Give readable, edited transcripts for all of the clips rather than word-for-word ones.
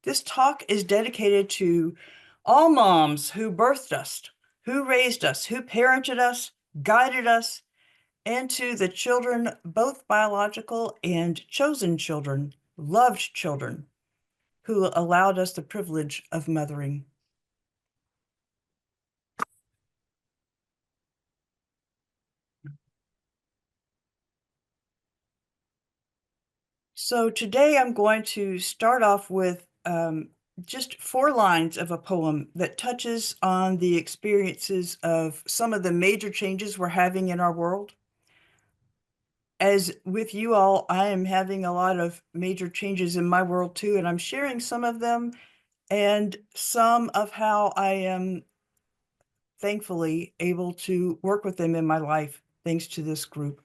This talk is dedicated to all moms who birthed us, who raised us, who parented us, guided us, and to the children, both biological and chosen children, loved children, who allowed us the privilege of mothering. So today I'm going to start off with just 4 lines of a poem that touches on the experiences of some of the major changes we're having in our world. As with you all, I am having a lot of major changes in my world too, and I'm sharing some of them and some of how I am thankfully able to work with them in my life, thanks to this group.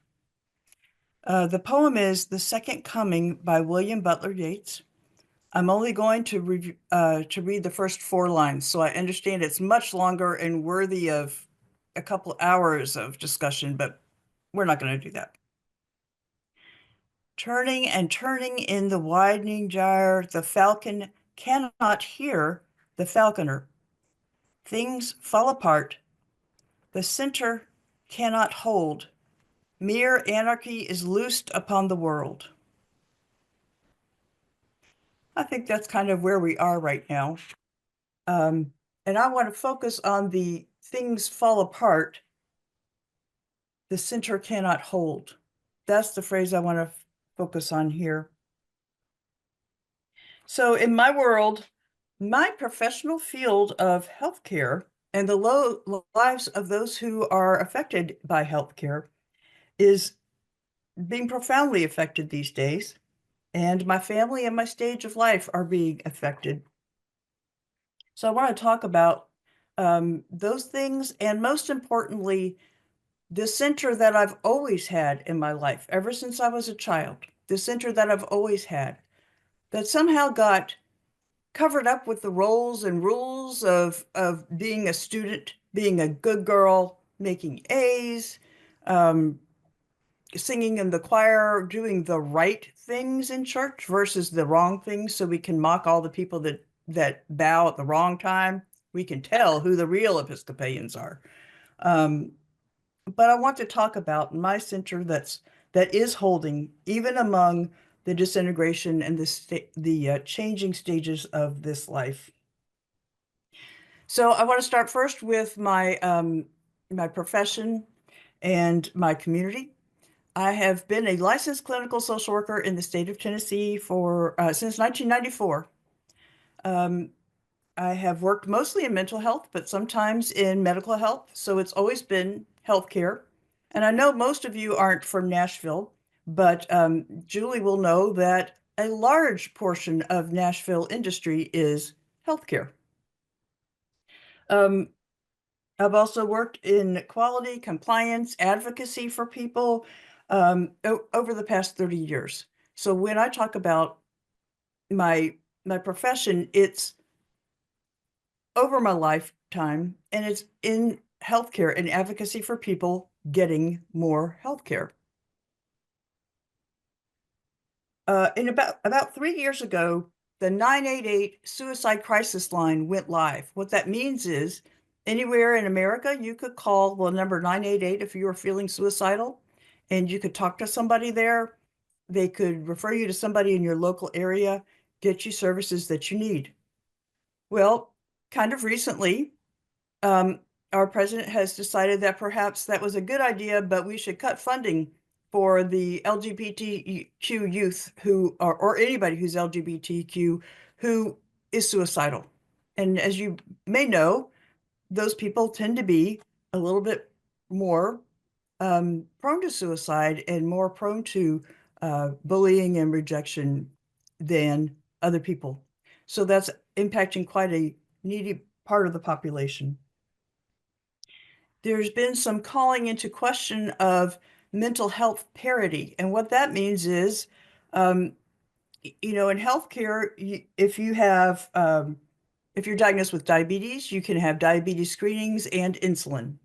The poem is The Second Coming by William Butler Yeats. I'm only going to read the first 4 lines, so I understand it's much longer and worthy of a couple hours of discussion, but we're not going to do that. Turning and turning in the widening gyre, the falcon cannot hear the falconer. Things fall apart. The center cannot hold. Mere anarchy is loosed upon the world. I think that's kind of where we are right now. And I want to focus on the things fall apart, the center cannot hold. That's the phrase I want to focus on here. So in my world, my professional field of healthcare and the lives of those who are affected by healthcare is being profoundly affected these days. And my family and my stage of life are being affected. So I want to talk about those things, and most importantly, the center that I've always had in my life, ever since I was a child, the center that I've always had, that somehow got covered up with the roles and rules of being a student, being a good girl, making A's, singing in the choir, doing the right things in church versus the wrong things, so we can mock all the people that bow at the wrong time. We can tell who the real Episcopalians are. But I want to talk about my center that is holding, even among the disintegration and the changing stages of this life. So I want to start first with my profession and my community. I have been a licensed clinical social worker in the state of Tennessee for since 1994. I have worked mostly in mental health, but sometimes in medical health. So it's always been healthcare. And I know most of you aren't from Nashville, but Julie will know that a large portion of Nashville industry is healthcare. Um, I've also worked in quality, compliance, advocacy for people over the past 30 years. So when I talk about my profession, it's over my lifetime, and it's in healthcare and advocacy for people getting more healthcare. In about 3 years ago, the 988 suicide crisis line went live. What that means is anywhere in America, you could call the number 988 if you were feeling suicidal, and you could talk to somebody there. They could refer you to somebody in your local area, get you services that you need. Well, kind of recently, um, our president has decided that perhaps that was a good idea, but we should cut funding for the LGBTQ youth or anybody who's LGBTQ who is suicidal. And as you may know, those people tend to be a little bit more prone to suicide and more prone to bullying and rejection than other people. So that's impacting quite a needy part of the population. There's been some calling into question of mental health parity. And what that means is, in healthcare, if if you're diagnosed with diabetes, you can have diabetes screenings and insulin.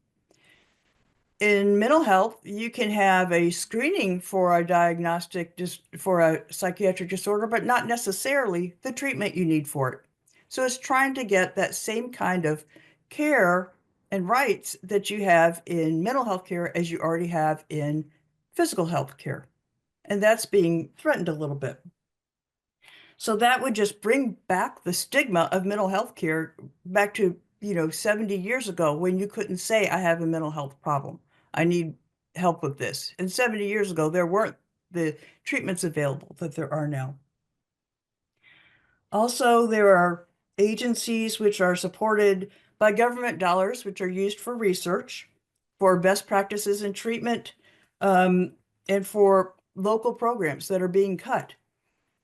In mental health, you can have a screening for a diagnostic just for a psychiatric disorder, but not necessarily the treatment you need for it. So it's trying to get that same kind of care and rights that you have in mental health care as you already have in physical health care. And that's being threatened a little bit. So that would just bring back the stigma of mental health care back to, 70 years ago when you couldn't say, I have a mental health problem. I need help with this. And 70 years ago, there weren't the treatments available that there are now. Also, there are agencies which are supported by government dollars, which are used for research, for best practices in treatment, um, and for local programs that are being cut.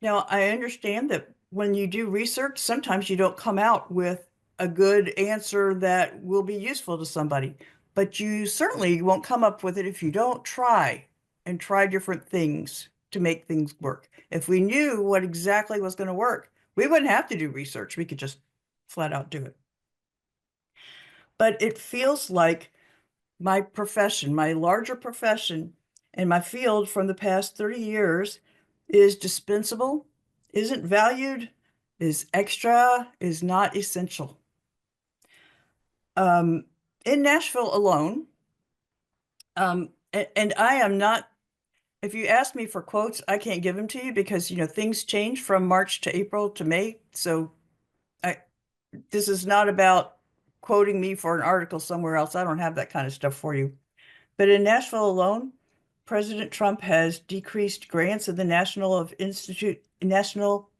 Now, I understand that when you do research, sometimes you don't come out with a good answer that will be useful to somebody, but you certainly won't come up with it if you don't try and try different things to make things work. If we knew what exactly was going to work, we wouldn't have to do research. We could just flat out do it. But it feels like my profession, my larger profession, and my field from the past 30 years is dispensable, isn't valued, is extra, is not essential. Um, in Nashville alone, and I am not, if you ask me for quotes, I can't give them to you because, things change from March to April to May. So I, this is not about quoting me for an article somewhere else. I don't have that kind of stuff for you. But in Nashville alone, President Trump has decreased grants of the National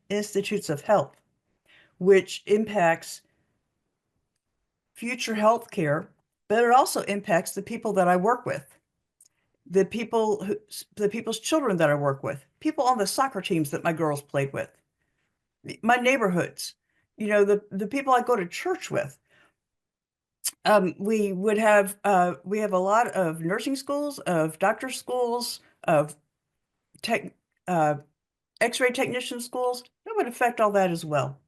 Institutes of Health, which impacts future health care, but it also impacts the people that I work with, the people's children that I work with, people on the soccer teams that my girls played with, my neighborhoods, the people I go to church with. We have a lot of nursing schools, of doctor schools, of tech, uh, X-ray technician schools. That would affect all that as well.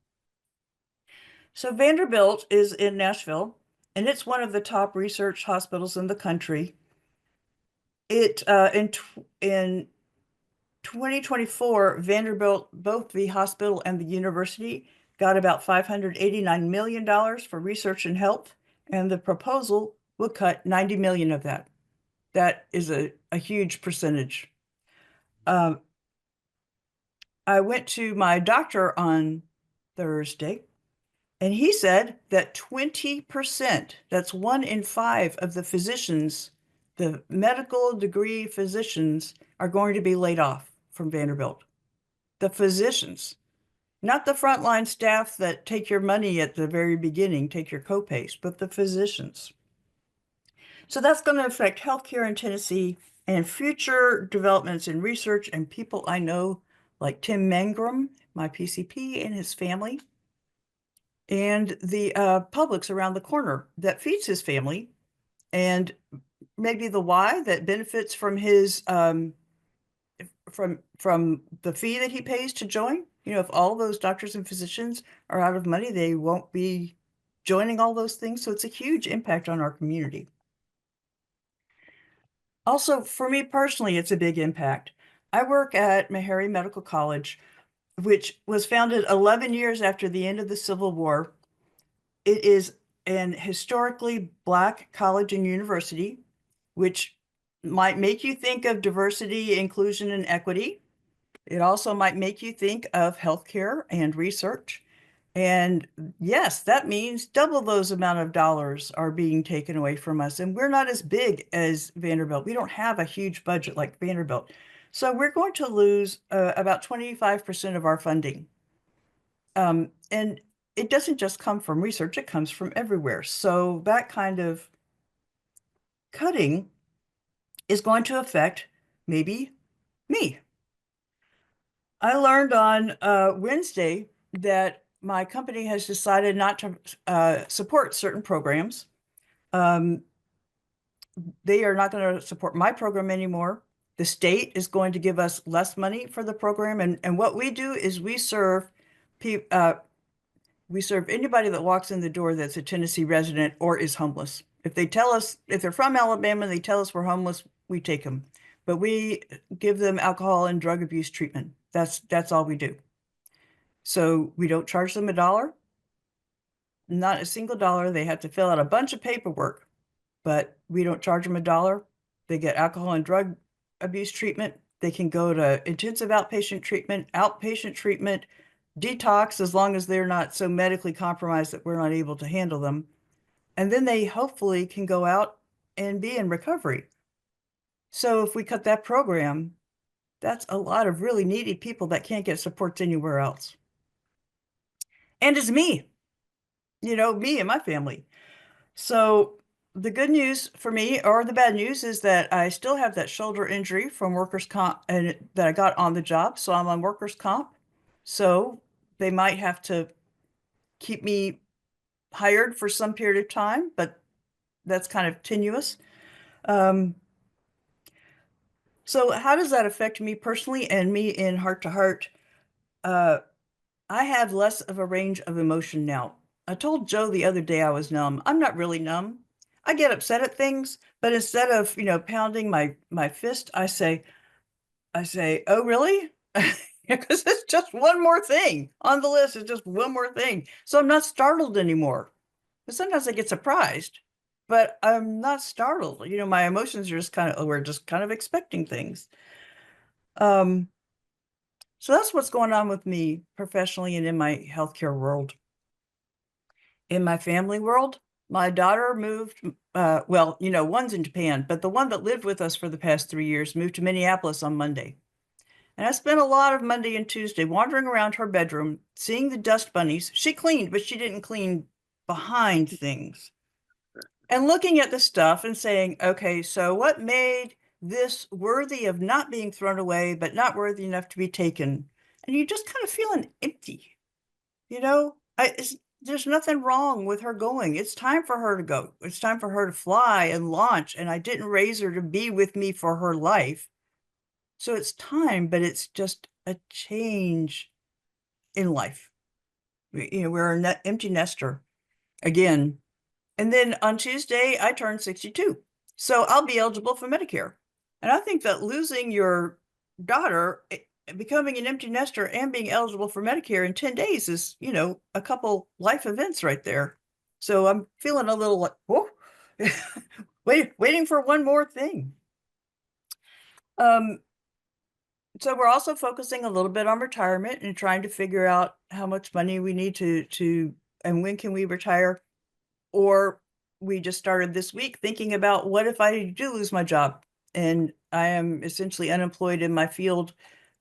So Vanderbilt is in Nashville, and it's one of the top research hospitals in the country. In 2024, Vanderbilt, both the hospital and the university, got about $589 million for research and health, and the proposal would cut 90 million of that. That is a huge percentage. Um, I went to my doctor on Thursday, and he said that 20%, that's 1 in 5 of the physicians, the medical degree physicians, are going to be laid off from Vanderbilt. The physicians, not the frontline staff that take your money at the very beginning, take your copays, but the physicians. So that's going to affect healthcare in Tennessee and future developments in research and people I know, like Tim Mangrum, my PCP, and his family, and the Publix around the corner that feeds his family, and maybe the Y that benefits from his from the fee that he pays to join. If all those doctors and physicians are out of money, they won't be joining all those things. So it's a huge impact on our community. Also, for me personally, it's a big impact. I work at Meharry Medical College, which was founded 11 years after the end of the Civil War. It is an historically Black college and university, which might make you think of diversity, inclusion, and equity. It also might make you think of healthcare and research. And yes, that means double those amount of dollars are being taken away from us. And we're not as big as Vanderbilt. We don't have a huge budget like Vanderbilt. So we're going to lose about 25% of our funding. And it doesn't just come from research, it comes from everywhere. So that kind of cutting is going to affect maybe me. I learned on Wednesday that my company has decided not to support certain programs. Um, they are not going to support my program anymore. The state is going to give us less money for the program. And what we do is we serve anybody that walks in the door that's a Tennessee resident or is homeless. If they're from Alabama, they tell us we're homeless, we take them. But we give them alcohol and drug abuse treatment. That's all we do. So we don't charge them a dollar, not a single dollar. They have to fill out a bunch of paperwork, but we don't charge them a dollar. They get alcohol and drug abuse treatment. They can go to intensive outpatient treatment, detox, as long as they're not so medically compromised that we're not able to handle them. And then they hopefully can go out and be in recovery. So if we cut that program, that's a lot of really needy people that can't get supports anywhere else. And it's me, me and my family. So the good news for me, or the bad news, is that I still have that shoulder injury from workers' comp and that I got on the job. So I'm on workers' comp. So they might have to keep me hired for some period of time, but that's kind of tenuous. Um, so how does that affect me personally and me in heart to heart? Uh, I have less of a range of emotion now. I told Joe the other day I was numb. I'm not really numb. I get upset at things, but instead of, pounding my fist, I say, "Oh, really?" Because it's just one more thing on the list. It's just one more thing. So I'm not startled anymore. But sometimes I get surprised, but I'm not startled. My emotions are we're just kind of expecting things. Um, so that's what's going on with me professionally and in my healthcare world. In my family world, my daughter moved, well, one's in Japan, but the one that lived with us for the past 3 years moved to Minneapolis on Monday. And I spent a lot of Monday and Tuesday wandering around her bedroom, seeing the dust bunnies. She cleaned, but she didn't clean behind things. And looking at the stuff and saying, okay, so what made this worthy of not being thrown away, but not worthy enough to be taken? And you just kind of feeling empty, you know? There's nothing wrong with her going. It's time for her to go. It's time for her to fly and launch. And I didn't raise her to be with me for her life. So it's time, but it's just a change in life. We're an empty nester again. And then on Tuesday, I turned 62. So I'll be eligible for Medicare. And I think that losing your daughter, becoming an empty nester, and being eligible for Medicare in 10 days is, a couple life events right there. So I'm feeling a little like, whoa, waiting for one more thing. Um, so we're also focusing a little bit on retirement and trying to figure out how much money we need to and when can we retire. Or we just started this week thinking about, what if I do lose my job and I am essentially unemployed in my field,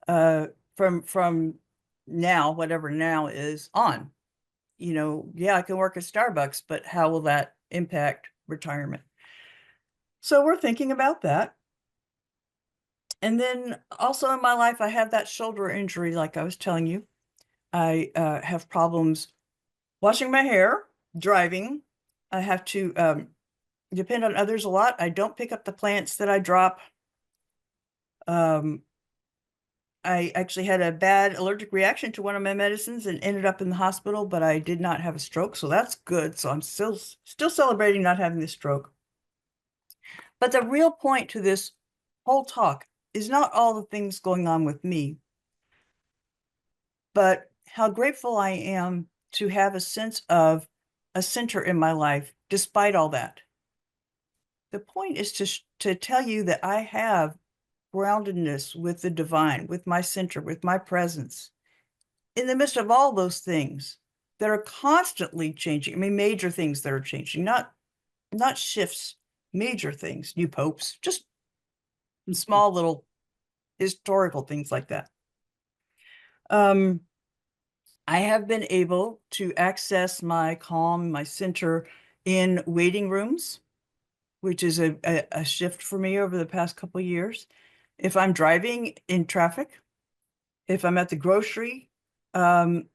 from now, whatever now is on. Yeah, I can work at Starbucks, but how will that impact retirement? So we're thinking about that. And then also in my life, I have that shoulder injury, like I was telling you. I have problems washing my hair, driving. I have to depend on others a lot. I don't pick up the plants that I drop. I actually had a bad allergic reaction to one of my medicines and ended up in the hospital, but I did not have a stroke, so that's good. So I'm still celebrating not having the stroke. But the real point to this whole talk is not all the things going on with me, but how grateful I am to have a sense of a center in my life despite all that. The point is to tell you that I have groundedness with the divine, with my center, with my presence, in the midst of all those things that are constantly changing. I mean, major things that are changing, not shifts, major things, new popes, just small little historical things like that. I have been able to access my calm, my center in waiting rooms, which is a shift for me over the past couple of years. If I'm driving in traffic, if I'm at the grocery, I'm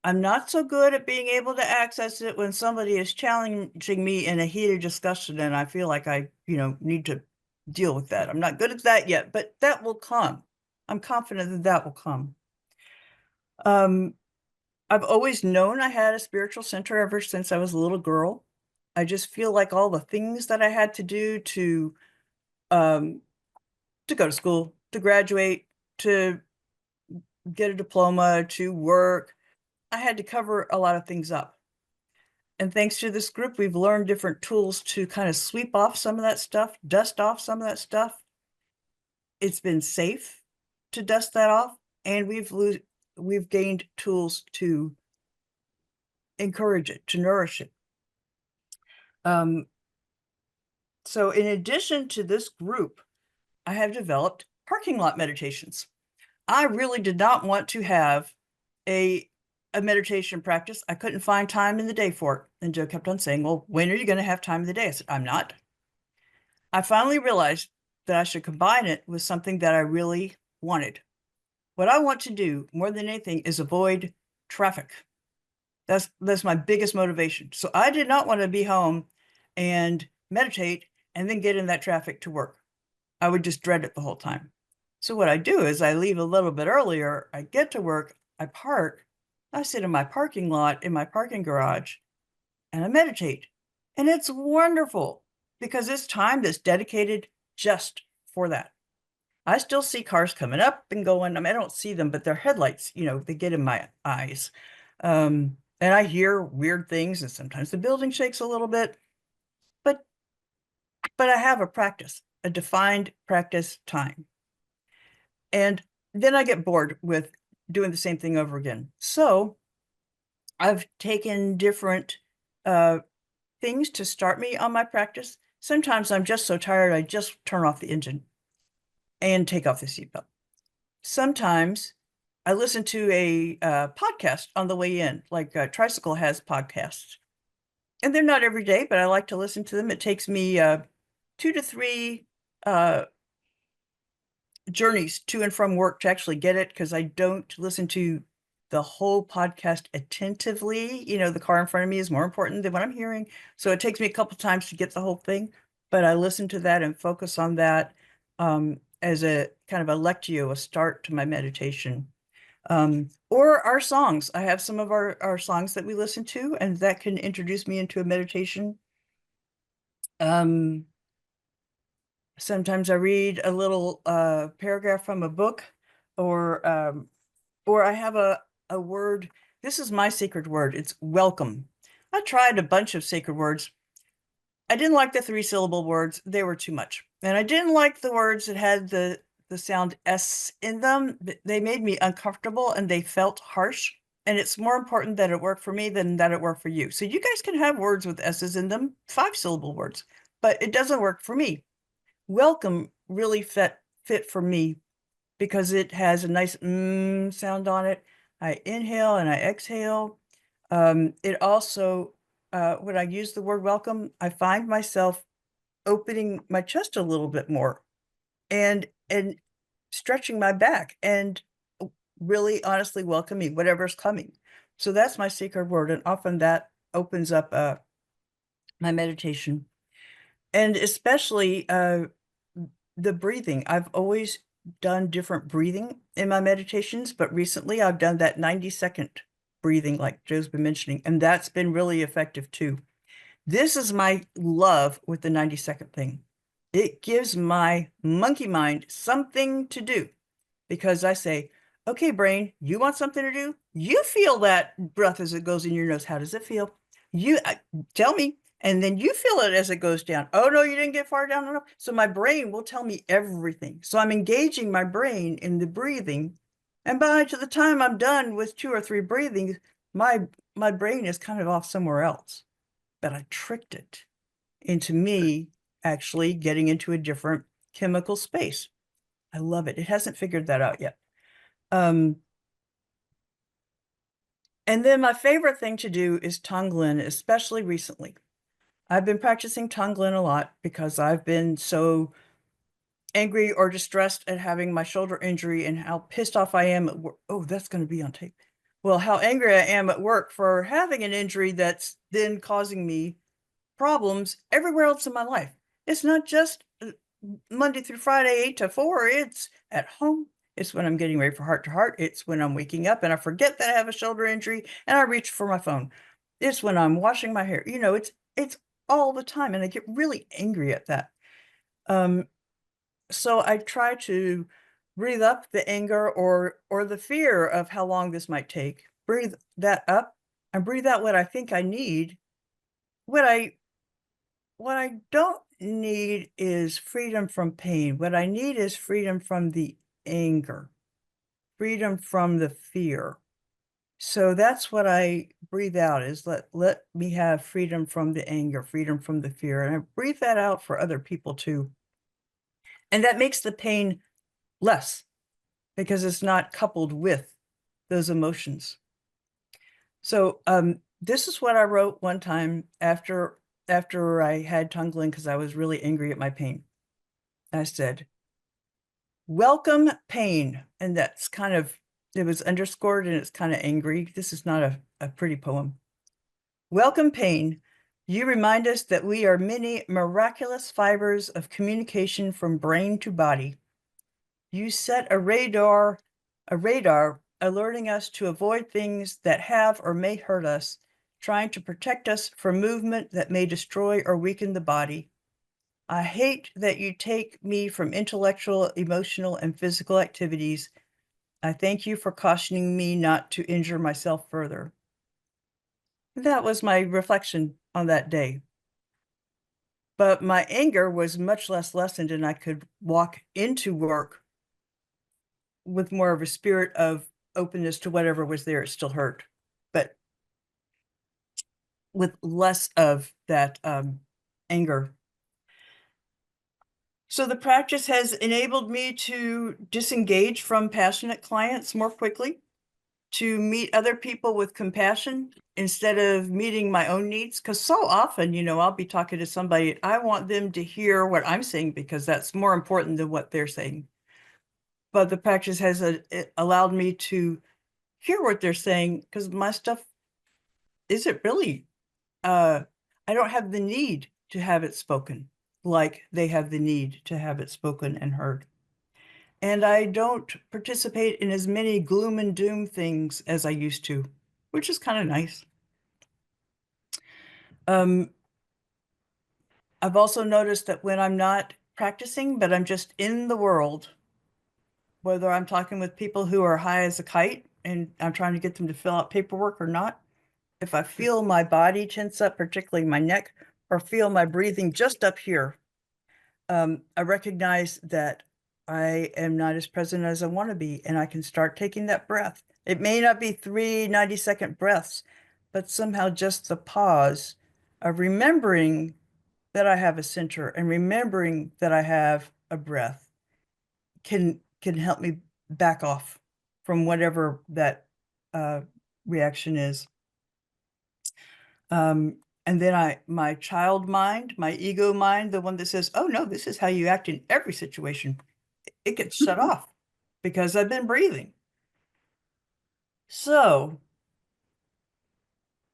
not so good at being able to access it when somebody is challenging me in a heated discussion and I feel like I, need to deal with that. I'm not good at that yet, but that will come. I'm confident that that will come. I've always known I had a spiritual center ever since I was a little girl. I just feel like all the things that I had to do um, to go to school, to graduate, to get a diploma, to work, I had to cover a lot of things up. And thanks to this group, we've learned different tools to kind of sweep off some of that stuff, dust off some of that stuff. It's been safe to dust that off, and we've gained tools to encourage it, to nourish it. So in addition to this group, I have developed parking lot meditations. I really did not want to have a meditation practice. I couldn't find time in the day for it. And Joe kept on saying, well, when are you going to have time in the day? I said, I'm not. I finally realized that I should combine it with something that I really wanted. What I want to do more than anything is avoid traffic. That's my biggest motivation. So I did not want to be home and meditate and then get in that traffic to work. I would just dread it the whole time. So what I do is I leave a little bit earlier, I get to work, I park, I sit in my parking lot, in my parking garage, and I meditate. And it's wonderful because it's time that's dedicated just for that. I still see cars coming up and going. I mean, I don't see them, but their headlights, they get in my eyes. And I hear weird things, and sometimes the building shakes a little bit, but I have a practice, a defined practice time. And then I get bored with doing the same thing over again. So I've taken different things to start me on my practice. Sometimes I'm just so tired, I just turn off the engine and take off the seatbelt. Sometimes I listen to a podcast on the way in, like Tricycle has podcasts. And they're not every day, but I like to listen to them. It takes me 2 to 3 journeys to and from work to actually get it, because I don't listen to the whole podcast attentively. The car in front of me is more important than what I'm hearing. So it takes me a couple times to get the whole thing, but I listen to that and focus on that as a kind of a lectio, a start to my meditation. Or our songs. I have some of our songs that we listen to, and that can introduce me into a meditation. Sometimes I read a little paragraph from a book, or I have a word. This is my sacred word. It's welcome. I tried a bunch of sacred words. I didn't like the 3-syllable words. They were too much. And I didn't like the words that had the sound S in them. They made me uncomfortable and they felt harsh. And it's more important that it worked for me than that it worked for you. So you guys can have words with S's in them, 5-syllable words, but it doesn't work for me. Welcome really fit for me because it has a nice sound on it. I inhale and I exhale. It also, when I use the word welcome, I find myself opening my chest a little bit more and stretching my back and really honestly welcoming whatever's coming. So that's my sacred word. And often that opens up my meditation. And especially the breathing. I've always done different breathing in my meditations, but recently I've done that 90-second breathing like Joe's been mentioning, and that's been really effective too. This is my love with the 90-second thing. It gives my monkey mind something to do, because I say, okay, brain, you want something to do? You feel that breath as it goes in your nose. How does it feel? You tell me. And then you feel it as it goes down. Oh, no, you didn't get far down enough. So my brain will tell me everything. So I'm engaging my brain in the breathing. And by the time I'm done with 2 or 3 breathings, my brain is kind of off somewhere else. But I tricked it into me actually getting into a different chemical space. I love it. It hasn't figured that out yet. And then my favorite thing to do is Turbulent, especially recently. I've been practicing Turbulent a lot because I've been so angry or distressed at having my shoulder injury and how pissed off I am at work. Oh, that's going to be on tape. Well, how angry I am at work for having an injury that's then causing me problems everywhere else in my life. It's not just Monday through Friday, 8 to 4. It's at home. It's when I'm getting ready for heart to heart. It's when I'm waking up and I forget that I have a shoulder injury and I reach for my phone. It's when I'm washing my hair. It's all the time, and I get really angry at that. Um, so I try to breathe up the anger or the fear of how long this might take. Breathe that up and breathe out what I think I need. What I don't need is freedom from pain. What I need is freedom from the anger, freedom from the fear. So that's what I breathe out is let me have freedom from the anger, freedom from the fear. And I breathe that out for other people too. And that makes the pain less because it's not coupled with those emotions. So this is what I wrote one time after I had tongue because I was really angry at my pain. I said, welcome pain. And that's kind of, it was underscored and it's kind of angry. This is not a pretty poem. Welcome pain. You remind us that we are many miraculous fibers of communication from brain to body. You set a radar alerting us to avoid things that have or may hurt us, trying to protect us from movement that may destroy or weaken the body. I hate that you take me from intellectual, emotional, and physical activities. I thank you for cautioning me not to injure myself further. That was my reflection on that day. But my anger was much less lessened, and I could walk into work with more of a spirit of openness to whatever was there. It still hurt, but with less of that anger. So the practice has enabled me to disengage from passionate clients more quickly, to meet other people with compassion instead of meeting my own needs. Because so often, I'll be talking to somebody, I want them to hear what I'm saying because that's more important than what they're saying. But the practice has allowed me to hear what they're saying because my stuff isn't really, I don't have the need to have it spoken like they have the need to have it spoken and heard. And I don't participate in as many gloom and doom things as I used to, which is kind of nice. Um, I've also noticed that when I'm not practicing, but I'm just in the world, whether I'm talking with people who are high as a kite and I'm trying to get them to fill out paperwork or not, if I feel my body tense up, particularly my neck, or feel my breathing just up here, I recognize that I am not as present as I want to be, and I can start taking that breath. It may not be 3 90-second breaths, but somehow just the pause of remembering that I have a center and remembering that I have a breath can help me back off from whatever that uh, reaction is. And then my child mind, my ego mind, the one that says, oh no, this is how you act in every situation, it gets shut off because I've been breathing. So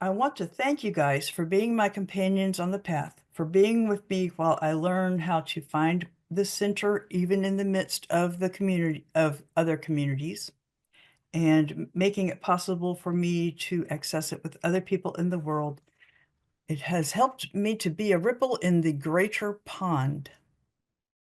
I want to thank you guys for being my companions on the path, for being with me while I learn how to find the center, even in the midst of the community of other communities, and making it possible for me to access it with other people in the world. It has helped me to be a ripple in the greater pond.